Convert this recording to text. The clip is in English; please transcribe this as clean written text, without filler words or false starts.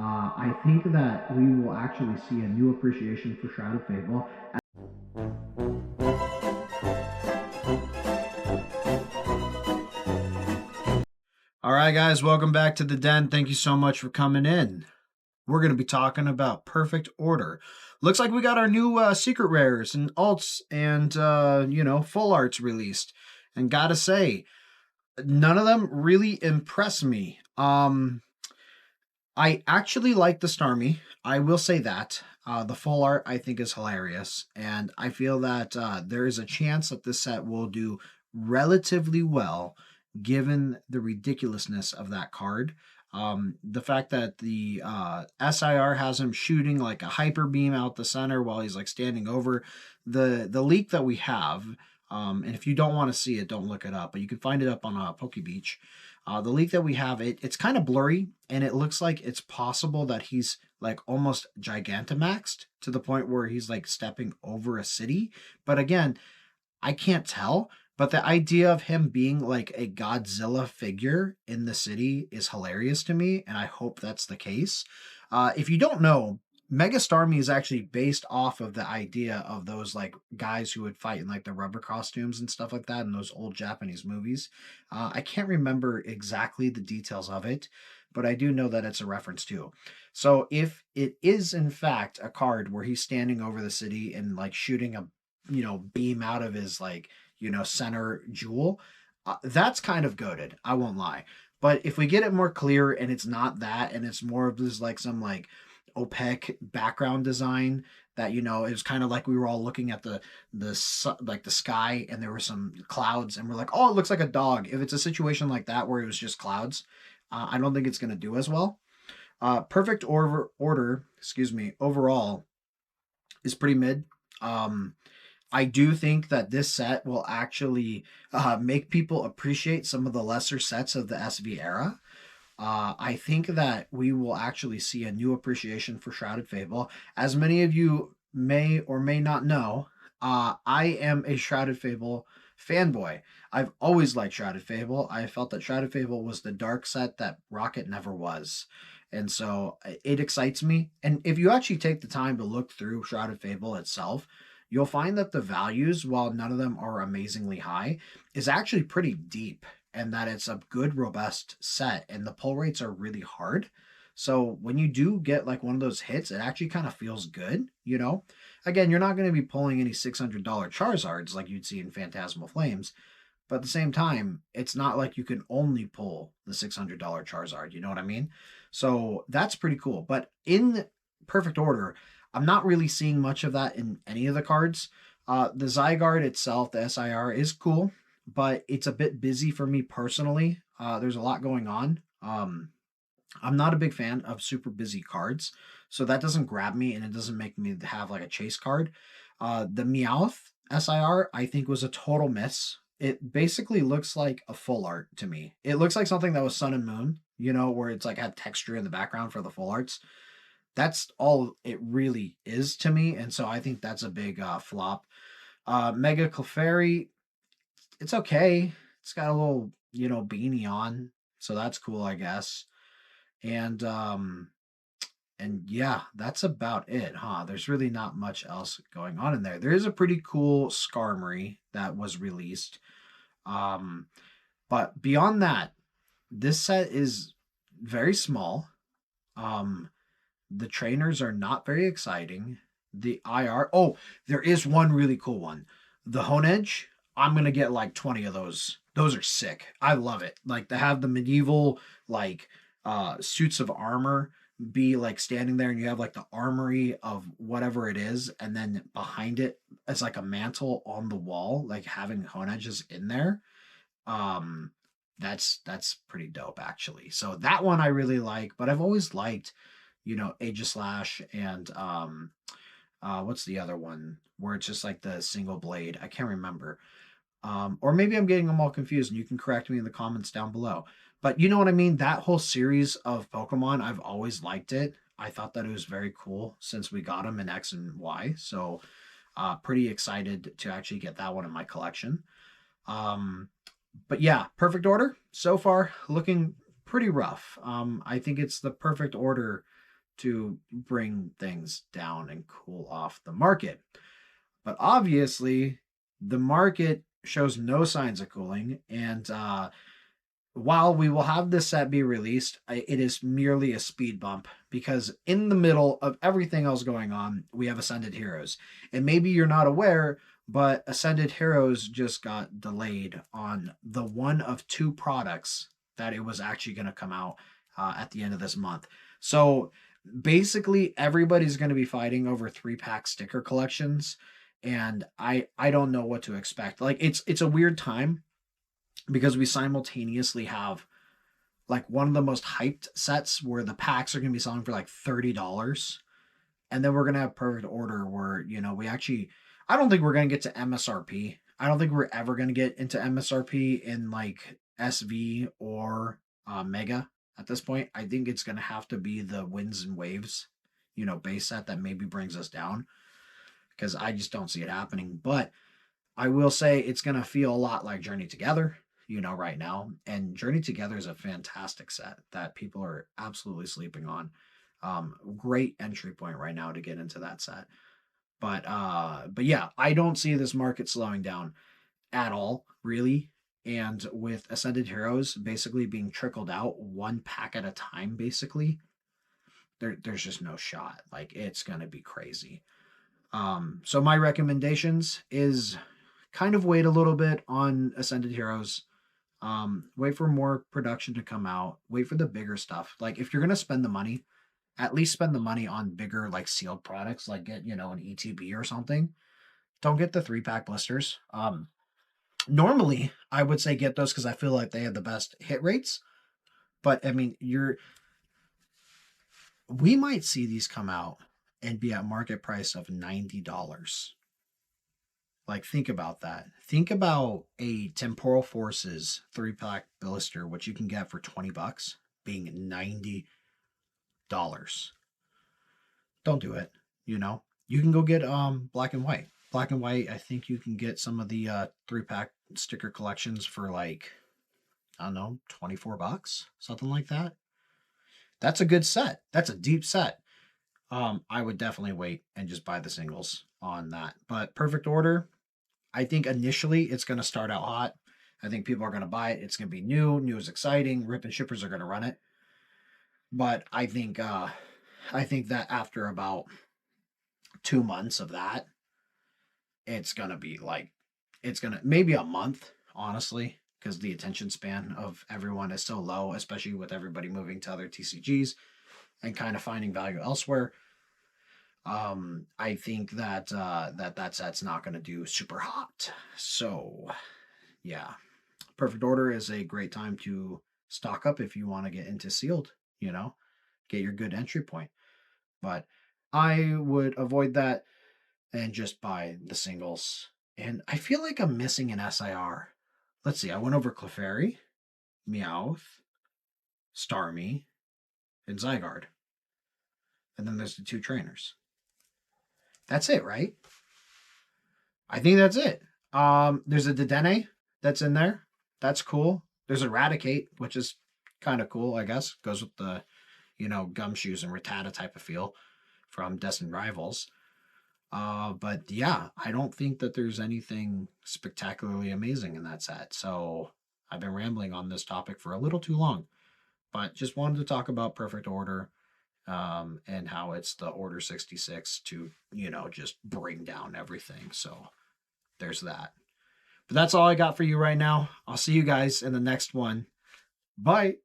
I think that we will actually see a new appreciation for Shroud of Fable. All right, guys, welcome back to the Den. Thank you so much for coming in. We're going to be talking about Perfect Order. Looks like we got our new secret rares and alts and, full arts released. And gotta say, none of them really impress me. I actually like the Starmie. I will say that. The full art I think is hilarious, and I feel that there is a chance that this set will do relatively well given the ridiculousness of that card. The fact that the SIR has him shooting like a hyper beam out the center while he's like standing over the leak that we have. And if you don't want to see it, don't look it up, but you can find it up on Poke Beach. The leak that we have, it's kind of blurry, and it looks like it's possible that he's like almost Gigantamaxed to the point where he's like stepping over a city. But again, I can't tell. But the idea of him being like a Godzilla figure in the city is hilarious to me, and I hope that's the case. If you don't know, Mega Starmie is actually based off of the idea of those like guys who would fight in like the rubber costumes and stuff like that in those old Japanese movies. I can't remember exactly the details of it, but I do know that it's a reference to. So if it is in fact a card where he's standing over the city and like shooting a beam out of his like center jewel, that's kind of goaded, I won't lie. But if we get it more clear and it's not that, and it's more of this like some like opaque background design that it was kind of like we were all looking at like the sky and there were some clouds and we're like, oh, it looks like a dog. If it's a situation like that where it was just clouds, I don't think it's going to do as well. Perfect order, excuse me, overall is pretty mid. I do think that this set will actually make people appreciate some of the lesser sets of the SV era. I think that we will actually see a new appreciation for Shrouded Fable. As many of you may or may not know, I am a Shrouded Fable fanboy. I've always liked Shrouded Fable. I felt that Shrouded Fable was the dark set that Rocket never was. And so it excites me. And if you actually take the time to look through Shrouded Fable itself, you'll find that the values, while none of them are amazingly high, is actually pretty deep, and that it's a good, robust set, and the pull rates are really hard. So when you do get like one of those hits, it actually kind of feels good. Again, you're not going to be pulling any $600 Charizards like you'd see in Phantasmal Flames, but at the same time, it's not like you can only pull the $600 Charizard. You know what I mean? So that's pretty cool. But in Perfect Order, I'm not really seeing much of that in any of the cards. The Zygarde itself, the SIR, is cool, but it's a bit busy for me personally. There's a lot going on. I'm not a big fan of super busy cards, so that doesn't grab me and it doesn't make me have like a chase card. The Meowth SIR, I think, was a total miss. It basically looks like a full art to me. It looks like something that was Sun and Moon, where it's like had texture in the background for the full arts. That's all it really is to me, and so I think that's a big flop. Mega Clefairy, it's okay. It's got a little, beanie on, so that's cool, I guess. And yeah, that's about it, huh? There's really not much else going on in there. There is a pretty cool Skarmory that was released. But beyond that, this set is very small. Um, the trainers are not very exciting. The IR, oh, there is one really cool one. The Honedge, I'm gonna get like 20 of those. Those are sick. I love it. Like to have the medieval like suits of armor be like standing there and you have like the armory of whatever it is, and then behind it as like a mantle on the wall, like having Honedges in there. Um that's pretty dope actually. So that one I really like, but I've always liked, Aegislash and what's the other one where it's just like the single blade? I can't remember. Or maybe I'm getting them all confused and you can correct me in the comments down below. But you know what I mean? That whole series of Pokemon, I've always liked it. I thought that it was very cool since we got them in X and Y. So pretty excited to actually get that one in my collection. Um, but yeah, Perfect Order so far looking pretty rough. I think it's the perfect order to bring things down and cool off the market. But obviously, the market shows no signs of cooling. And while we will have this set be released, it is merely a speed bump because in the middle of everything else going on, we have Ascended Heroes. And maybe you're not aware, but Ascended Heroes just got delayed on the one of two products that it was actually going to come out at the end of this month. So basically, everybody's going to be fighting over 3-pack sticker collections, and I don't know what to expect. Like it's a weird time because we simultaneously have like one of the most hyped sets where the packs are going to be selling for like $30, and then we're going to have Perfect Order where, you know, we actually, I don't think we're going to get to MSRP. I don't think we're ever going to get into MSRP in like SV or Mega at this point. I think it's going to have to be the Winds and Waves, you know, base set that maybe brings us down because I just don't see it happening. But I will say it's going to feel a lot like Journey Together, you know, right now. And Journey Together is a fantastic set that people are absolutely sleeping on. Great entry point right now to get into that set. But yeah, I don't see this market slowing down at all, really. And with Ascended Heroes basically being trickled out one pack at a time, basically, there's just no shot. Like it's gonna be crazy. So my recommendations is kind of wait a little bit on Ascended Heroes. Wait for more production to come out. Wait for the bigger stuff. Like if you're gonna spend the money, at least spend the money on bigger like sealed products, like get, you know, an ETB or something. Don't get the 3-pack blisters. Normally I would say get those because I feel like they have the best hit rates. But I mean, we might see these come out and be at market price of $90. Like, think about that. Think about a Temporal Forces 3-pack blister, which you can get for $20, being $90. Don't do it. You know, you can go get Black and White. Black and White, I think you can get some of the 3-pack sticker collections for like, I don't know, $24, something like that. That's a good set. That's a deep set. I would definitely wait and just buy the singles on that. But Perfect Order, I think initially it's going to start out hot. I think people are going to buy it. It's going to be new. New is exciting. Rip and shippers are going to run it. But I think that after about 2 months of that, it's going to be like, it's going to maybe a month, honestly, because the attention span of everyone is so low, especially with everybody moving to other TCGs and kind of finding value elsewhere. I think that that set's not going to do super hot. So yeah, Perfect Order is a great time to stock up if you want to get into sealed. You know, get your good entry point. But I would avoid that and just buy the singles. And I feel like I'm missing an SIR. Let's see. I went over Clefairy, Meowth, Starmie, and Zygarde. And then there's the 2 trainers. That's it, right? I think that's it. There's a Dedenne that's in there. That's cool. There's Eradicate, which is kind of cool, I guess. Goes with the, you know, Gumshoes and Rattata type of feel from Destined Rivals. But yeah, I don't think that there's anything spectacularly amazing in that set. So I've been rambling on this topic for a little too long, but just wanted to talk about Perfect Order, and how it's the Order 66 to, you know, just bring down everything. So there's that. But that's all I got for you right now. I'll see you guys in the next one. Bye.